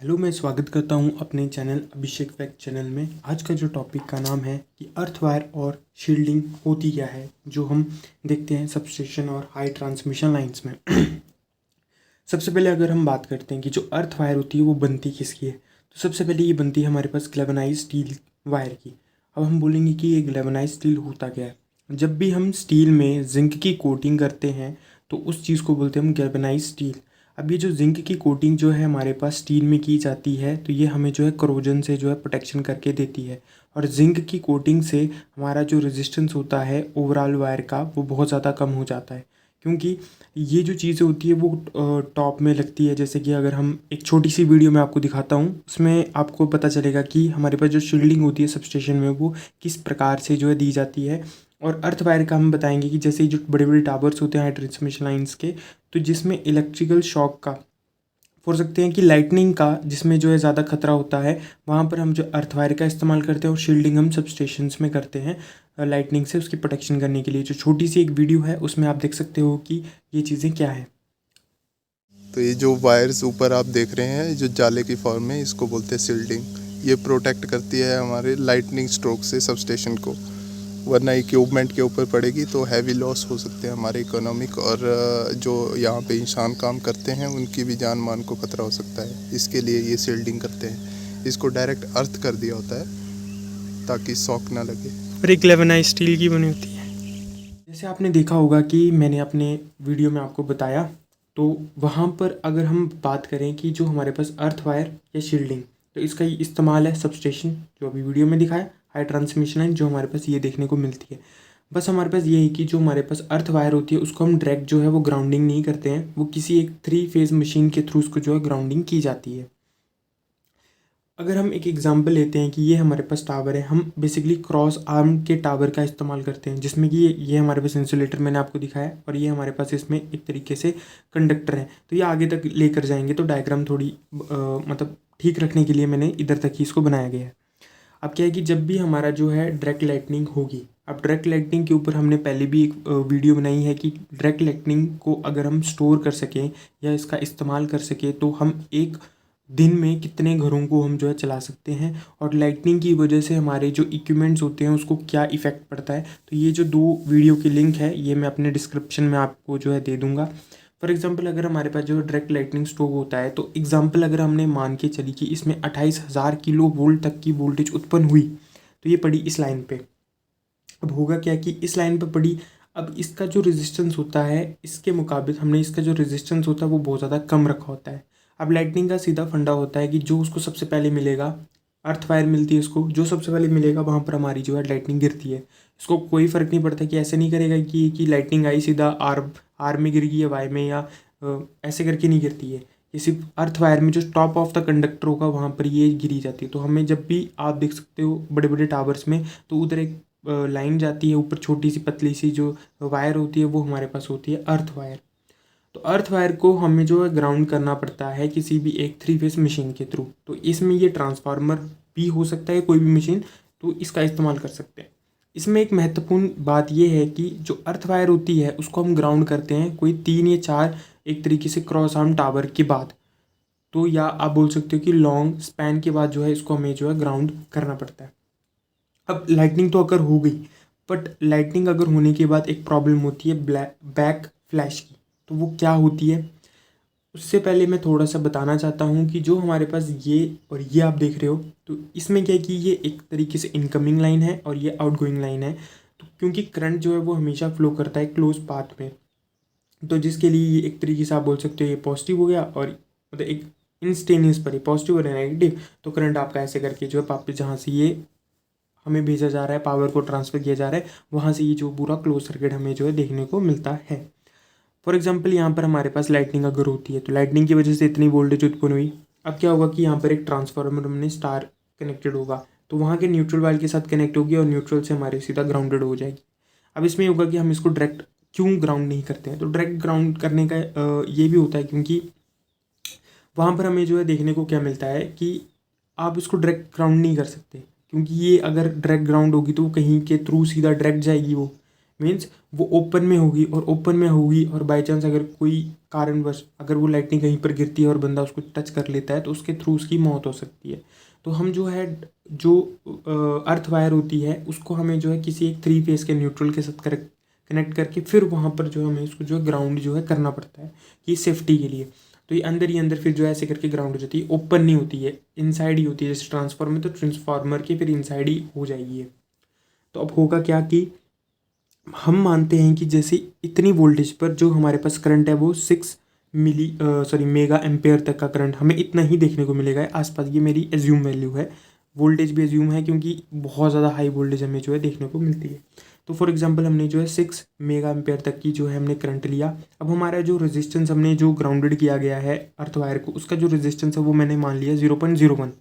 Hello, मैं स्वागत करता हूं अपने चैनल अभिषेक फैक्ट चैनल में। आज का जो टॉपिक का नाम है कि अर्थवायर और शील्डिंग होती क्या है, जो हम देखते हैं सबस्टेशन और हाई ट्रांसमिशन लाइंस में। सबसे पहले अगर हम बात करते हैं कि जो अर्थवायर होती है वो बनती किसकी है, तो सबसे पहले ये बनती है हमारे पास गैल्वेनाइज्ड स्टील वायर की। अब हम बोलेंगे कि ये गैल्वेनाइज्ड स्टील होता क्या है। जब भी हम स्टील में जिंक की कोटिंग करते हैं तो उस चीज़ को बोलते हैं हम गैल्वेनाइज्ड स्टील। अब ये जो जिंक की कोटिंग जो है हमारे पास स्टील में की जाती है, तो ये हमें जो है करोजन से जो है प्रोटेक्शन करके देती है। और जिंक की कोटिंग से हमारा जो रेजिस्टेंस होता है ओवरऑल वायर का वो बहुत ज़्यादा कम हो जाता है, क्योंकि ये जो चीज़ें होती है वो टॉप में लगती है। जैसे कि अगर हम एक छोटी सी वीडियो में आपको दिखाता हूँ, उसमें आपको पता चलेगा कि हमारे पास जो शील्डिंग होती है सबस्टेशन में वो किस प्रकार से जो है दी जाती है। और अर्थ वायर का हम बताएंगे कि जैसे जो बड़े बड़े टावर्स होते हैं ट्रांसमिशन लाइंस के, तो जिसमें इलेक्ट्रिकल शॉक का बोल सकते हैं कि लाइटनिंग का जिसमें जो है ज़्यादा खतरा होता है, वहाँ पर हम जो अर्थ वायर का इस्तेमाल करते हैं। और शील्डिंग हम सब स्टेशंस में करते हैं लाइटनिंग से उसकी प्रोटेक्शन करने के लिए। जो छोटी सी एक वीडियो है उसमें आप देख सकते हो कि ये चीज़ें क्या है। तो ये जो वायर्स ऊपर आप देख रहे हैं जो जाले की फॉर्म में, इसको बोलते हैं सील्डिंग। ये प्रोटेक्ट करती है हमारे लाइटनिंग स्ट्रोक से सबस्टेशन को, वरना इक्विपमेंट के ऊपर पड़ेगी तो हैवी लॉस हो सकते हैं हमारे इकोनॉमिक, और जो यहाँ पे इंसान काम करते हैं उनकी भी जान मान को खतरा हो सकता है। इसके लिए ये सील्डिंग करते हैं। इसको डायरेक्ट अर्थ कर दिया होता है ताकि शॉक ना लगे। और एक लेवनाइज स्टील की बनी होती है। जैसे आपने देखा होगा कि मैंने अपने वीडियो में आपको बताया, तो वहाँ पर अगर हम बात करें कि जो हमारे पास अर्थ वायर या शील्डिंग, तो इसका ये इस्तेमाल है सबस्टेशन जो अभी वीडियो में दिखाया, हाई ट्रांसमिशन लाइन जो हमारे पास ये देखने को मिलती है। बस हमारे पास ये है कि जो हमारे पास अर्थ वायर होती है उसको हम डायरेक्ट जो है वो ग्राउंडिंग नहीं करते हैं, वो किसी एक 3 फेज़ मशीन के थ्रू उसको जो है ग्राउंडिंग की जाती है। अगर हम एक एग्जांपल लेते हैं कि ये हमारे पास टावर है, हम बेसिकली क्रॉस आर्म के टावर का इस्तेमाल करते हैं, जिसमें कि ये हमारे पास इंसुलेटर मैंने आपको दिखाया और ये हमारे पास इसमें एक तरीके से कंडक्टर है। तो ये आगे तक लेकर जाएंगे, तो डायग्राम थोड़ी मतलब ठीक रखने के लिए मैंने इधर तक ही इसको बनाया गया है। अब क्या है कि जब भी हमारा जो है डायरेक्ट लाइटनिंग होगी, अब डायरेक्ट लाइटनिंग के ऊपर हमने पहले भी एक वीडियो बनाई है कि डायरेक्ट लाइटनिंग को अगर हम स्टोर कर सकें या इसका इस्तेमाल कर सकें तो हम एक दिन में कितने घरों को हम जो है चला सकते हैं, और लाइटनिंग की वजह से हमारे जो इक्विपमेंट्स होते हैं उसको क्या इफ़ेक्ट पड़ता है। तो ये जो 2 वीडियो की लिंक है ये मैं अपने डिस्क्रिप्शन में आपको जो है दे दूँगा। फॉर एग्जांपल अगर हमारे पास जो डायरेक्ट लाइटनिंग स्टोव होता है, तो एग्जांपल अगर हमने मान के चली कि इसमें 28,000 किलो वोल्ट तक की वोल्टेज उत्पन्न हुई, तो ये पड़ी इस लाइन पे। अब होगा क्या कि इस लाइन पे पड़ी, अब इसका जो रेजिस्टेंस होता है इसके मुकाबले हमने इसका जो रेजिस्टेंस होता है वो बहुत ज़्यादा कम रखा होता है। अब लाइटनिंग का सीधा फंडा होता है कि जो उसको सबसे पहले मिलेगा, अर्थ वायर मिलती है उसको, जो सबसे पहले मिलेगा वहाँ पर हमारी जो है लाइटनिंग गिरती है। इसको कोई फ़र्क नहीं पड़ता कि ऐसे नहीं करेगा कि लाइटनिंग आई सीधा आर में गिर गई या वाई में, या ऐसे करके नहीं गिरती है। ये सिर्फ अर्थ वायर में जो टॉप ऑफ द कंडक्टर होगा वहाँ पर ये गिरी जाती है। तो हमें जब भी आप देख सकते हो बड़े बड़े टावर्स में, तो उधर एक लाइन जाती है ऊपर, छोटी सी पतली सी जो वायर होती है वो हमारे पास होती है अर्थ वायर। तो अर्थ वायर को हमें जो है ग्राउंड करना पड़ता है किसी भी एक 3 फेस मशीन के थ्रू। तो इसमें ये ट्रांसफार्मर भी हो सकता है, कोई भी मशीन, तो इसका इस्तेमाल कर सकते हैं। इसमें एक महत्वपूर्ण बात यह है कि जो अर्थ वायर होती है उसको हम ग्राउंड करते हैं कोई 3 या 4 एक तरीके से क्रॉस आर्म टावर के बाद। तो या आप बोल सकते हो कि लॉन्ग स्पैन के बाद जो है इसको हमें जो है ग्राउंड करना पड़ता है। अब लाइटनिंग तो अगर हो गई, बट लाइटनिंग अगर होने के बाद एक प्रॉब्लम होती है बैक फ्लैश की। तो वो क्या होती है, उससे पहले मैं थोड़ा सा बताना चाहता हूँ कि जो हमारे पास ये और ये आप देख रहे हो, तो इसमें क्या है कि ये एक तरीके से इनकमिंग लाइन है और ये आउटगोइंग लाइन है। तो क्योंकि करंट जो है वो हमेशा फ्लो करता है क्लोज पाथ में, तो जिसके लिए ये एक तरीके से आप बोल सकते हो ये पॉजिटिव हो गया, और मतलब एक इंस्टेनियस पर ही पॉजिटिव और नेगेटिव। तो करंट आपका ऐसे करके जो है वापस जहाँ से ये हमें भेजा जा रहा है, पावर को ट्रांसफ़र किया जा रहा है, वहाँ से ये जो पूरा क्लोज सर्किट हमें जो है देखने को मिलता है। फॉर एग्जांपल यहाँ पर हमारे पास लाइटनिंग अगर होती है, तो लाइटनिंग की वजह से इतनी वोल्टेज उत्पन्न हुई। अब क्या होगा कि यहाँ पर एक ट्रांसफार्मर हमने स्टार कनेक्टेड होगा, तो वहाँ के न्यूट्रल वायर के साथ कनेक्ट होगी और न्यूट्रल से हमारे सीधा ग्राउंडेड हो जाएगी। अब इसमें होगा कि हम इसको डायरेक्ट क्यों ग्राउंड नहीं करते हैं, तो डायरेक्ट ग्राउंड करने का ये भी होता है क्योंकि वहाँ पर हमें जो है देखने को क्या मिलता है कि आप इसको डायरेक्ट ग्राउंड नहीं कर सकते, क्योंकि ये अगर डायरेक्ट ग्राउंड होगी तो वो कहीं के थ्रू सीधा डायरेक्ट जाएगी वो, मीन्स वो ओपन में होगी, और ओपन में होगी और बाई चांस अगर कोई कारणवश अगर वो लाइटनिंग कहीं पर गिरती है और बंदा उसको टच कर लेता है तो उसके थ्रू उसकी मौत हो सकती है। तो हम जो है जो अर्थ वायर होती है उसको हमें जो है किसी एक 3 फेस के न्यूट्रल के साथ कनेक्ट करके फिर वहाँ पर जो है हमें इसको जो है ग्राउंड जो है करना पड़ता है कि सेफ्टी के लिए। तो ये अंदर ही अंदर फिर जो है ऐसे करके ग्राउंड हो जाती है, ओपन नहीं होती है, इनसाइड ही होती है। जैसे ट्रांसफार्मर, तो ट्रांसफार्मर के फिर इनसाइड ही हो जाएगी ये। तो अब होगा क्या कि हम मानते हैं कि जैसे इतनी वोल्टेज पर जो हमारे पास करंट है वो 6 मेगा एम्पेयर तक का करंट हमें इतना ही देखने को मिलेगा आसपास। ये मेरी एज्यूम वैल्यू है, वोल्टेज भी एज्यूम है क्योंकि बहुत ज़्यादा हाई वोल्टेज हमें जो है देखने को मिलती है। तो फॉर एग्जांपल हमने जो है 6 मेगा एम्पेयर तक की जो है हमने करंट लिया। अब हमारा जो रेजिस्टेंस हमने जो ग्राउंडेड किया गया है अर्थ वायर को, उसका जो रेजिस्टेंस है वो मैंने मान लिया 0.01,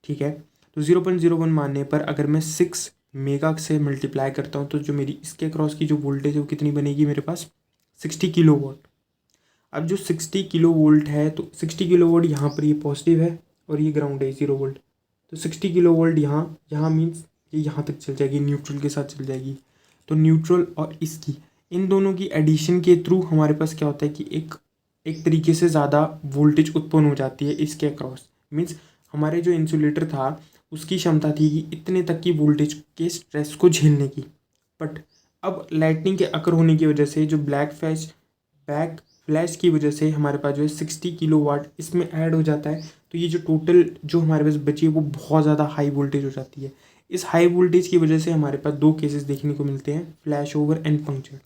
ठीक है। तो 0.01 मानने पर अगर मैं 6 मेगा से मल्टीप्लाई करता हूँ तो जो मेरी इसके क्रॉस की जो वोल्टेज है वो कितनी बनेगी मेरे पास, 60 किलो वोल्ट। अब जो 60 किलो वोल्ट है तो 60 किलो वोल्ट यहाँ पर ये पॉजिटिव है और ये ग्राउंड है 0 वोल्ट। तो 60 किलो वोल्ट यहाँ मीन्स ये यहाँ तक चल जाएगी, न्यूट्रल के साथ चल जाएगी। तो न्यूट्रल और इसकी इन दोनों की एडिशन के थ्रू हमारे पास क्या होता है कि एक तरीके से ज़्यादा वोल्टेज उत्पन्न हो जाती है इसके अक्रॉस। मीन्स हमारे जो इंसुलेटर था उसकी क्षमता थी कि इतने तक की वोल्टेज के स्ट्रेस को झेलने की। बट अब लाइटनिंग के अकर होने की वजह से जो बैक फ्लैश की वजह से हमारे पास जो है 60 किलो वाट इसमें ऐड हो जाता है। तो ये जो टोटल जो हमारे पास बची है वो बहुत ज़्यादा हाई वोल्टेज हो जाती है। इस हाई वोल्टेज की वजह से हमारे पास 2 केसेस देखने को मिलते हैं, फ्लैश ओवर एंड पंक्चर।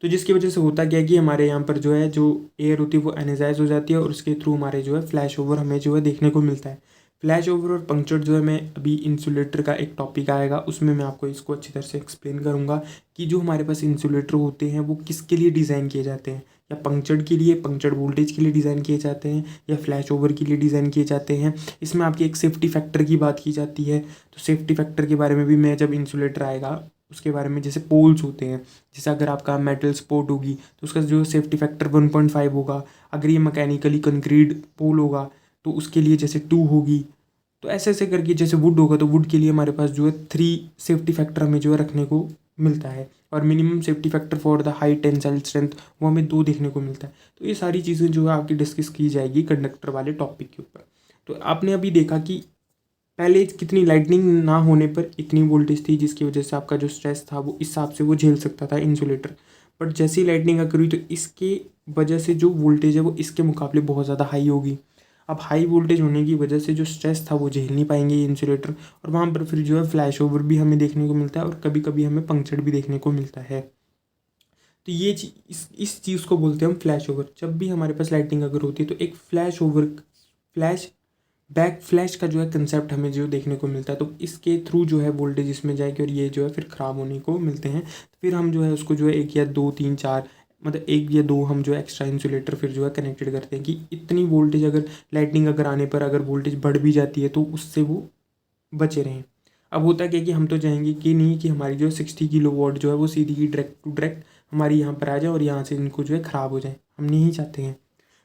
तो जिसकी वजह से होता क्या है कि हमारे यहाँ पर जो है जो एयर होती है वो एनर्जाइज हो जाती है और उसके थ्रू हमारे जो है फ्लैश ओवर हमें जो है देखने को मिलता है। फ्लैश ओवर और पंक्चर जो है मैं अभी इंसुलेटर का एक टॉपिक आएगा उसमें मैं आपको इसको अच्छी तरह से एक्सप्लेन करूँगा कि जो हमारे पास इंसुलेटर होते हैं वो किसके लिए डिज़ाइन किए जाते हैं, या पंक्चर के लिए, पंक्चर वोल्टेज के लिए डिज़ाइन किए जाते हैं या फ्लैश ओवर के लिए डिज़ाइन किए जाते हैं। इसमें आपकी एक सेफ्टी फैक्टर की बात की जाती है। तो सेफ्टी फैक्टर के बारे में भी मैं जब इंसुलेटर आएगा उसके बारे में, जैसे पोल्स होते हैं, जैसे अगर आपका मेटल सपोर्ट होगी तो उसका जो सेफ्टी फैक्टर 1.5 होगा। अगर ये मैकेनिकली कंक्रीट पोल होगा तो उसके लिए जैसे 2 होगी। तो ऐसे ऐसे करके जैसे वुड होगा तो वुड के लिए हमारे पास जो है 3 सेफ्टी फैक्टर हमें जो है रखने को मिलता है, और minimum safety factor for the high tensile strength वो हमें 2 देखने को मिलता है। तो ये सारी चीज़ें जो है आपकी डिस्कस की जाएगी कंडक्टर वाले टॉपिक के ऊपर। तो आपने अभी देखा कि पहले कितनी लाइटनिंग ना होने पर इतनी वोल्टेज थी जिसकी वजह से आपका जो स्ट्रेस था वो इस हिसाब से वो झेल सकता था इंसुलेटर। बट जैसे ही लाइटनिंग अगर हुई तो इसके वजह से जो वोल्टेज है वो इसके मुकाबले बहुत ज़्यादा हाई होगी। अब हाई वोल्टेज होने की वजह से जो स्ट्रेस था वो झेल नहीं पाएंगे ये इंसुलेटर, और वहाँ पर फिर जो है फ्लैश ओवर भी हमें देखने को मिलता है और कभी कभी हमें पंक्चर भी देखने को मिलता है। तो ये इस चीज़ को बोलते हैं हम फ्लैश ओवर। जब भी हमारे पास लाइटिंग अगर होती है तो एक फ्लैश बैक फ्लैश का जो है कंसेप्ट हमें जो देखने को मिलता है। तो इसके थ्रू जो है वोल्टेज इसमें जाएगी और ये जो है फिर ख़राब होने को मिलते हैं। तो फिर हम जो है उसको जो है 1 या 2 3 4 मतलब 1 या 2 हम जो है एक्स्ट्रा इंसुलेटर फिर जो है कनेक्टेड करते हैं कि इतनी वोल्टेज अगर लाइटनिंग अगर आने पर अगर वोल्टेज बढ़ भी जाती है तो उससे वो बचे रहें। अब होता क्या है कि हम तो चाहेंगे कि नहीं कि हमारी जो 60 किलो वॉट जो है वो सीधी ही डायरेक्ट टू डायरेक्ट हमारी यहाँ पर आ जाए और यहाँ से इनको जो है ख़राब हो जाए, हम नहीं चाहते हैं।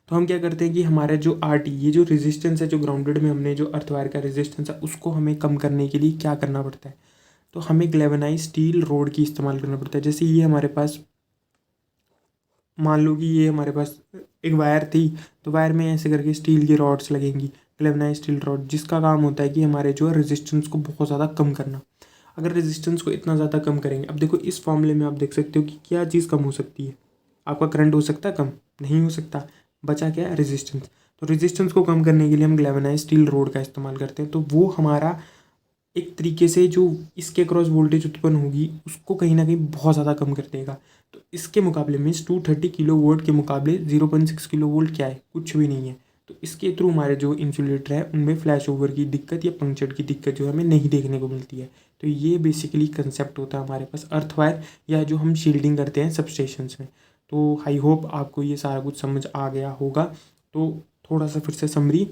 तो हम क्या करते हैं कि हमारा जो आरटी ये जो रेजिस्टेंस है जो ग्राउंडेड में हमने जो अर्थवायर का रेजिस्टेंस है उसको हमें कम करने के लिए क्या करना पड़ता है, तो हमें ग्लेवेनाइज स्टील रोड की इस्तेमाल करना पड़ता है। जैसे ये हमारे पास मान लो कि ये हमारे पास एक वायर थी, तो वायर में ऐसे करके स्टील की रॉड्स लगेंगी, ग्लेवेनाइज स्टील रॉड, जिसका काम होता है कि हमारे जो है रेजिस्टेंस को बहुत ज़्यादा कम करना। अगर रेजिस्टेंस को इतना ज़्यादा कम करेंगे, अब देखो इस फॉर्मूले में आप देख सकते हो कि क्या चीज़ कम हो सकती है, आपका करंट हो सकता है कम, नहीं हो सकता, बचा क्या है रेजिस्टेंस। तो रेजिस्टेंस को कम करने के लिए हम ग्लेवेनाइज स्टील रोड का इस्तेमाल करते हैं। तो वो हमारा एक तरीके से जो इसके क्रॉस वोल्टेज उत्पन्न होगी उसको कहीं ना कहीं बहुत ज़्यादा कम कर देगा। तो इसके मुकाबले मीन्स 230 किलो वोल्ट के मुकाबले 0.6 किलो वोल्ट क्या है, कुछ भी नहीं है। तो इसके थ्रू हमारे जो इंसुलेटर है उनमें फ्लैश ओवर की दिक्कत या पंक्चर की दिक्कत जो हमें नहीं देखने को मिलती है। तो ये बेसिकली कंसेप्ट होता है हमारे पास अर्थवायर या जो हम शील्डिंग करते हैं सबस्टेशंस में। तो आई होप आपको ये सारा कुछ समझ आ गया होगा। तो थोड़ा सा फिर से समरी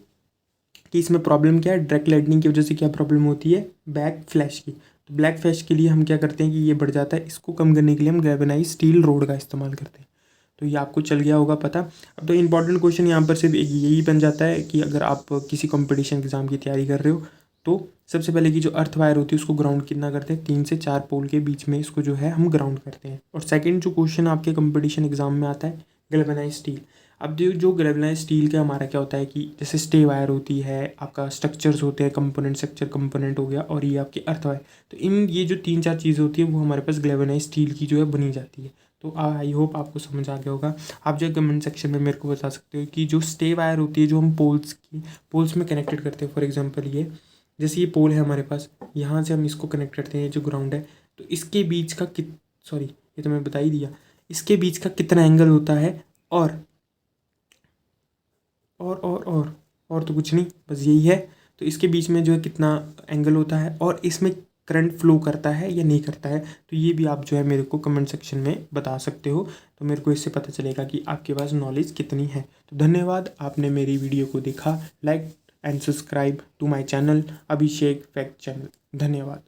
कि इसमें प्रॉब्लम क्या है, डायरेक्ट लाइटनिंग की वजह से क्या प्रॉब्लम होती है, बैक फ्लैश की। तो ब्लैक फ्लैश के लिए हम क्या करते हैं कि ये बढ़ जाता है, इसको कम करने के लिए हम गैल्वेनाइज स्टील रोड का इस्तेमाल करते हैं। तो ये आपको चल गया होगा पता। अब तो इंपॉर्टेंट क्वेश्चन यहाँ पर सिर्फ एक यही बन जाता है कि अगर आप किसी कंपटीशन एग्ज़ाम की तैयारी कर रहे हो तो सबसे पहले की जो अर्थ वायर होती है उसको ग्राउंड कितना करते हैं, 3 से 4 पोल के बीच में इसको जो है हम ग्राउंड करते हैं। और सेकंड जो क्वेश्चन आपके कंपटीशन एग्जाम में आता है, गैल्वेनाइज्ड स्टील। अब जो गैल्वेनाइज्ड स्टील का हमारा क्या होता है कि जैसे स्टे वायर होती है, आपका स्ट्रक्चर्स होते हैं, कंपोनेंट स्ट्रक्चर कंपोनेंट हो गया, और ये आपकी अर्थ वायर। तो इन ये जो 3-4 चीज़ें होती है वो हमारे पास गैल्वेनाइज्ड स्टील की जो है बनी जाती है। तो आई होप आपको समझ आ गया होगा। आप जो कमेंट सेक्शन में मेरे को बता सकते हो कि जो स्टे वायर होती है जो हम पोल्स में कनेक्टेड करते हैं, फॉर एग्जांपल ये जैसे ये पोल है हमारे पास, यहाँ से हम इसको कनेक्ट करते हैं जो ग्राउंड है, तो इसके बीच का ये तो मैं बता ही दिया, इसके बीच का कितना एंगल होता है, और तो कुछ नहीं, बस यही है। तो इसके बीच में जो है कितना एंगल होता है, और इसमें करंट फ्लो करता है या नहीं करता है, तो ये भी आप जो है मेरे को कमेंट सेक्शन में बता सकते हो। तो मेरे को इससे पता चलेगा कि आपके पास नॉलेज कितनी है। तो धन्यवाद, आपने मेरी वीडियो को देखा। Like and subscribe to my channel, Abhishek fact channel. धन्यवाद।